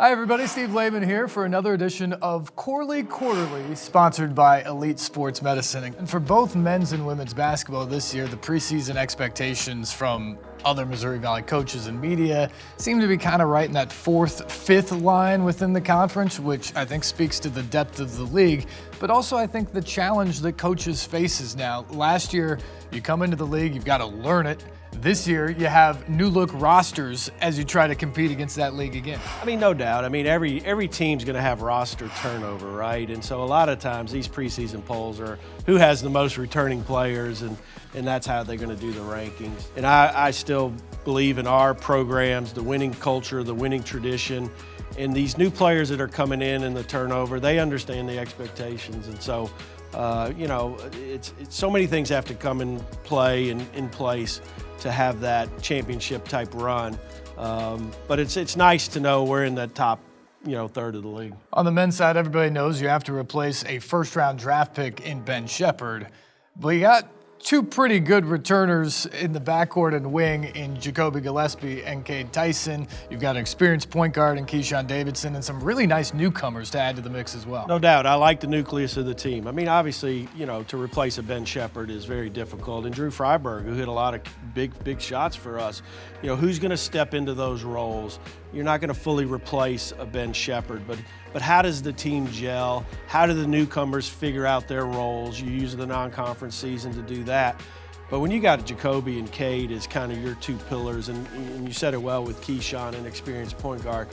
Hi everybody, Steve Layman here for another edition of Corley Quarterly, sponsored by Elite Sports Medicine. And for both men's and women's basketball this year, the preseason expectations from other Missouri Valley coaches and media seem to be kind of right in that fourth, fifth line within the conference, which I think speaks to the depth of the league, but also I think the challenge that coaches faces now. Last year, you come into the league, you've got to learn it. This year, you have new look rosters as you try to compete against that league again. I mean, no doubt. I mean, every team's going to have roster turnover, right? And so a lot of times these preseason polls are who has the most returning players, and that's how they're going to do the rankings. And I still believe in our programs, the winning culture, the winning tradition, and these new players that are coming in and the turnover, they understand the expectations. And so, it's so many things have to come in play and in place to have that championship type run. But it's nice to know we're in the top, third of the league. On the men's side, everybody knows you have to replace a first-round draft pick in Ben Shepherd, but you got two pretty good returners in the backcourt and wing in Jacoby Gillespie and Cade Tyson. You've got an experienced point guard in Keyshawn Davidson and some really nice newcomers to add to the mix as well. No doubt. I like the nucleus of the team. I mean, obviously, to replace a Ben Shepherd is very difficult. And Drew Freiberg, who hit a lot of big shots for us, who's going to step into those roles? You're not going to fully replace a Ben Shepherd, but how does the team gel? How do the newcomers figure out their roles? You use the non-conference season to do that. But when you got Jacoby and Cade as kind of your two pillars, and you said it well with Keyshawn, an experienced point guard,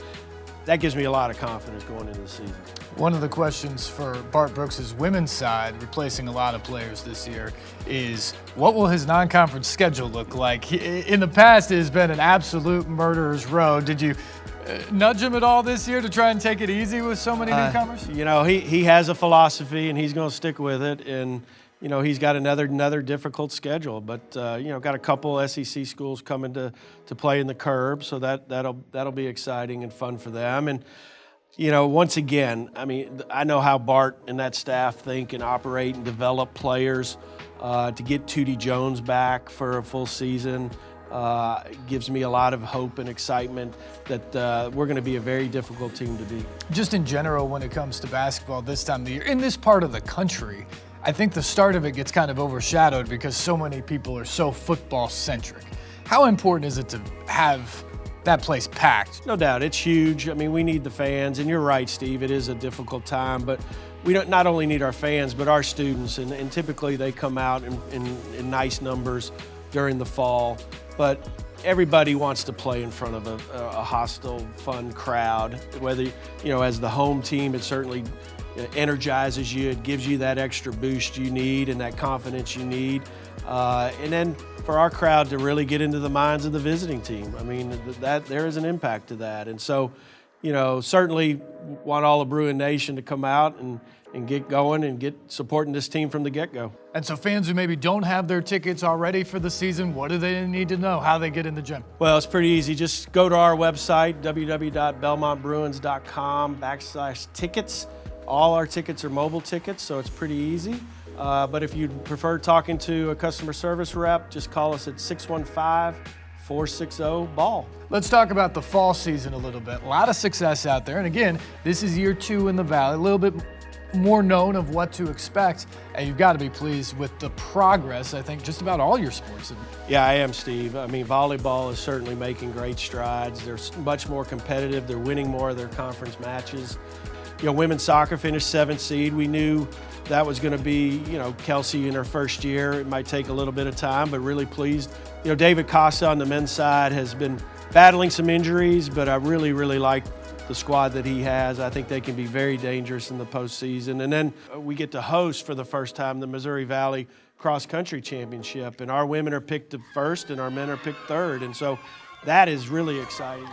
that gives me a lot of confidence going into the season. One of the questions for Bart Brooks' women's side, replacing a lot of players this year, is what will his non-conference schedule look like? In the past, it has been an absolute murderer's row. Did you nudge him at all this year to try and take it easy with so many newcomers? He has a philosophy, and he's going to stick with it. And he's got another difficult schedule, but got a couple SEC schools coming to play in the curb, so that'll be exciting and fun for them. And once again, I mean, I know how Bart and that staff think and operate and develop players. To get Tootie Jones back for a full season gives me a lot of hope and excitement that we're going to be a very difficult team to beat. Just in general, when it comes to basketball this time of the year, in this part of the country, I think the start of it gets kind of overshadowed because so many people are so football-centric. How important is it to have that place packed? No doubt, it's huge. I mean, we need the fans, and you're right, Steve, it is a difficult time, but we don't not only need our fans, but our students, and typically they come out in nice numbers during the fall, but everybody wants to play in front of a hostile, fun crowd. Whether, as the home team, it certainly energizes you, it gives you that extra boost you need and that confidence you need. And then for our crowd to really get into the minds of the visiting team. I mean, that there is an impact to that. And so, certainly want all of Bruin Nation to come out and get going and get supporting this team from the get-go. And so fans who maybe don't have their tickets already for the season, what do they need to know? How they get in the gym? Well, it's pretty easy. Just go to our website, www.belmontbruins.com/tickets. All our tickets are mobile tickets, so it's pretty easy. But if you'd prefer talking to a customer service rep, just call us at 615-460-BALL. Let's talk about the fall season a little bit. A lot of success out there. And again, this is year 2 in the Valley, a little bit more known of what to expect. And you've got to be pleased with the progress, I think, just about all your sports. Yeah, I am, Steve. I mean, volleyball is certainly making great strides. They're much more competitive. They're winning more of their conference matches. Women's soccer finished 7th seed. We knew that was going to be, Kelsey in her first year. It might take a little bit of time, but really pleased. David Costa on the men's side has been battling some injuries, but I really, really like the squad that he has. I think they can be very dangerous in the postseason. And then we get to host for the first time the Missouri Valley Cross Country Championship, and our women are picked first and our men are picked third. And so that is really exciting.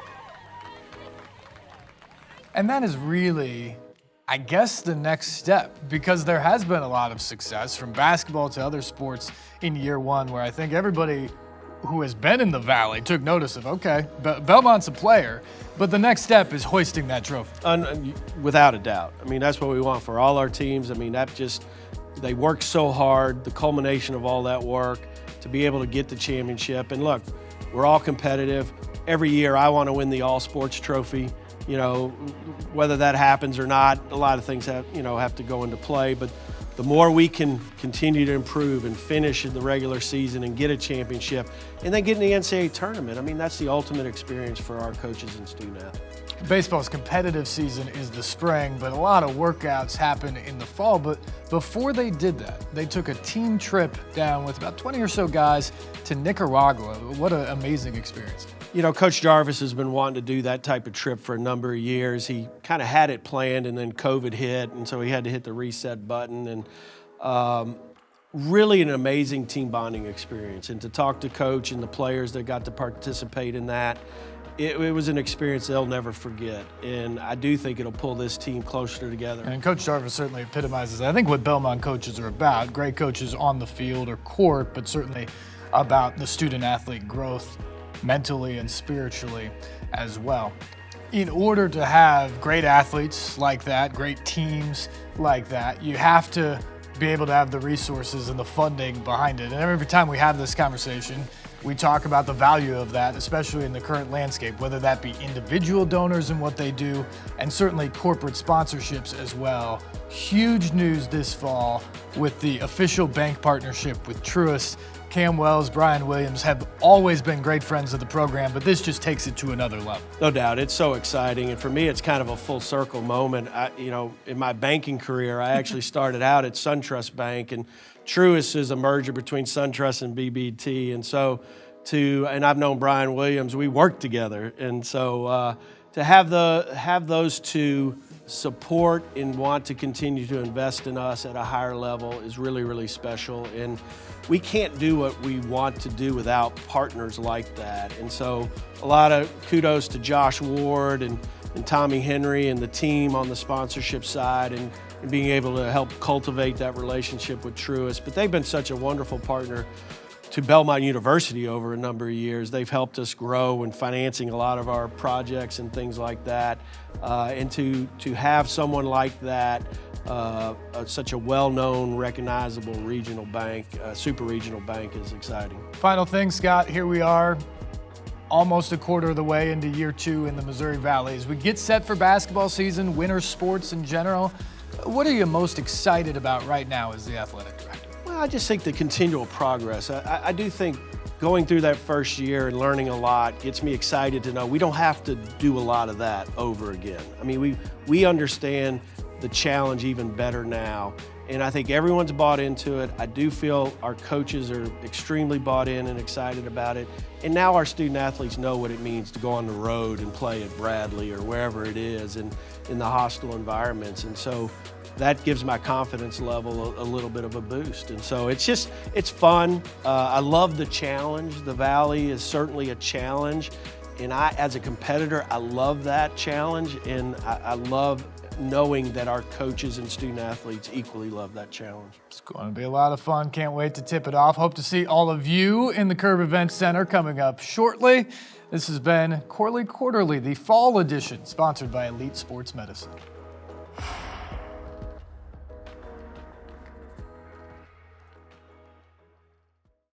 And that is really, I guess, the next step, because there has been a lot of success from basketball to other sports in year 1, where I think everybody who has been in the Valley took notice of, okay, Belmont's a player, but the next step is hoisting that trophy. Without a doubt. I mean, that's what we want for all our teams. I mean, they work so hard, the culmination of all that work to be able to get the championship. And look, we're all competitive. Every year I want to win the All Sports Trophy. whether that happens or not, a lot of things have to go into play. But the more we can continue to improve and finish in the regular season and get a championship and then get in the NCAA tournament, I mean, that's the ultimate experience for our coaches and student athletes. Baseball's competitive season is the spring, but a lot of workouts happen in the fall. But before they did that, they took a team trip down with about 20 or so guys to Nicaragua. What an amazing experience. Coach Jarvis has been wanting to do that type of trip for a number of years. He kind of had it planned, and then COVID hit, and so he had to hit the reset button. And really an amazing team bonding experience. And to talk to Coach and the players that got to participate in that, it was an experience they'll never forget. And I do think it'll pull this team closer together. And Coach Jarvis certainly epitomizes, I think, what Belmont coaches are about. Great coaches on the field or court, but certainly about the student-athlete growth mentally and spiritually as well. In order to have great athletes like that, great teams like that, you have to be able to have the resources and the funding behind it. And every time we have this conversation, we talk about the value of that, especially in the current landscape, whether that be individual donors and what they do, and certainly corporate sponsorships as well. Huge news this fall with the official bank partnership with Truist. Cam Wells, Brian Williams have always been great friends of the program, but this just takes it to another level. No doubt, it's so exciting, and for me, it's kind of a full circle moment. In my banking career, I actually started out at SunTrust Bank, and Truist is a merger between SunTrust and BB&T, and I've known Brian Williams. We worked together, and so to have those two support and want to continue to invest in us at a higher level is really, really special. And we can't do what we want to do without partners like that. And so a lot of kudos to Josh Ward and Tommy Henry and the team on the sponsorship side and being able to help cultivate that relationship with Truist. But they've been such a wonderful partner to Belmont University over a number of years. They've helped us grow in financing a lot of our projects and things like that. And to have someone like that, such a well-known, recognizable regional bank, super regional bank, is exciting. Final thing, Scott, here we are, almost a quarter of the way into year 2 in the Missouri Valley. As we get set for basketball season, winter sports in general, what are you most excited about right now as the athletic director? Well, I just think the continual progress. I do think going through that first year and learning a lot gets me excited to know we don't have to do a lot of that over again. I mean, we understand the challenge even better now, and I think everyone's bought into it. I do feel our coaches are extremely bought in and excited about it, and now our student athletes know what it means to go on the road and play at Bradley or wherever it is in the hostile environments, and so that gives my confidence level a little bit of a boost. And so it's fun. I love the challenge. The Valley is certainly a challenge. And as a competitor, I love that challenge. And I love knowing that our coaches and student athletes equally love that challenge. It's going to be a lot of fun. Can't wait to tip it off. Hope to see all of you in the Curb Event Center coming up shortly. This has been Corley Quarterly, the fall edition, sponsored by Elite Sports Medicine.